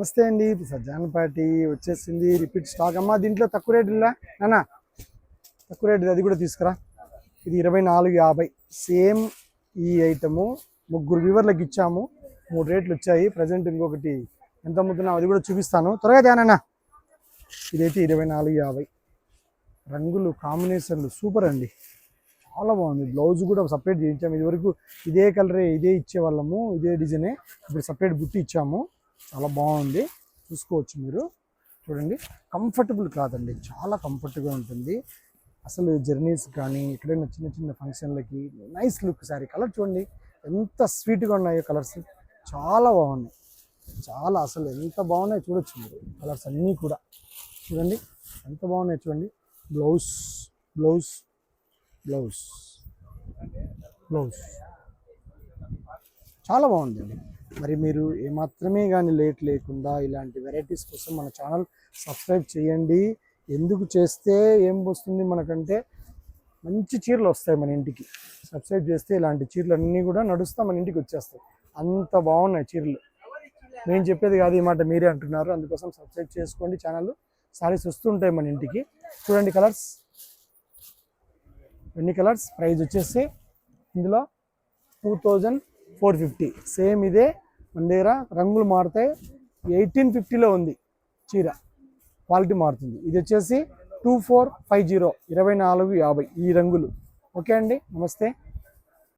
నమస్తే అండి. సజ్జానపాటి వచ్చేసింది. రిపీట్ స్టాక్ అమ్మా. దీంట్లో తక్కువ రేటు ఇలా నానా, తక్కువ రేటు అది కూడా తీసుకురా. ఇది 24.50 సేమ్. ఈ ఐటము ముగ్గురు వ్యూవర్లకు ఇచ్చాము. 3 రేట్లు వచ్చాయి. ప్రజెంట్ ఇంకొకటి ఎంత అమ్ముతున్నాం అది కూడా చూపిస్తాను. త్వరగా తేనన్నా. ఇదైతే 24.50. రంగులు కాంబినేషన్లు సూపర్ అండి, చాలా బాగుంది. బ్లౌజ్ కూడా సపరేట్ చేయించాము. ఇదివరకు ఇదే కలరే ఇదే ఇచ్చేవాళ్ళము, ఇదే డిజైనే. ఇప్పుడు సపరేట్ బుట్టి ఇచ్చాము. చాలా బాగుంది, చూసుకోవచ్చు మీరు. చూడండి, కంఫర్టబుల్ క్లాత్ అండి, చాలా కంఫర్ట్గా ఉంటుంది. అసలు జర్నీస్ కానీ ఎక్కడైనా చిన్న చిన్న ఫంక్షన్లకి నైస్ లుక్. సారీ కలర్ చూడండి ఎంత స్వీట్గా ఉన్నాయో, కలర్స్ చాలా బాగున్నాయి. చాలా అసలు ఎంత బాగున్నాయో చూడొచ్చు మీరు. కలర్స్ అన్నీ కూడా చూడండి ఎంత బాగున్నాయి. చూడండి, బ్లౌజ్ బ్లౌజ్ బ్లౌజ్ బ్లౌజ్ చాలా బాగుందండి. మరి మీరు ఏమాత్రమే కానీ లేట్ లేకుండా ఇలాంటి వెరైటీస్ కోసం మన ఛానల్ సబ్స్క్రైబ్ చేయండి. ఎందుకు చేస్తే ఏం వస్తుంది మనకంటే, మంచి చీరలు వస్తాయి మన ఇంటికి. సబ్స్క్రైబ్ చేస్తే ఇలాంటి చీరలు అన్నీ కూడా నడుస్తా మన ఇంటికి వచ్చేస్తాయి. అంత బాగున్నాయి చీరలు. నేను చెప్పేది కాదు, ఈ మాట మీరే అంటున్నారు. అందుకోసం సబ్స్క్రైబ్ చేసుకోండి ఛానల్. సారీస్ వస్తుంటాయి మన ఇంటికి. చూడండి కలర్స్, ఎన్ని కలర్స్. ప్రైస్ వచ్చేసి ఇందులో 2450. సేమ్ ఇదే మన దగ్గర. రంగులు మారుతాయి. 1850లో ఉంది చీర, క్వాలిటీ మారుతుంది. ఇది వచ్చేసి 2450, 24.50 ఈ రంగులు. ఓకే అండి, నమస్తే.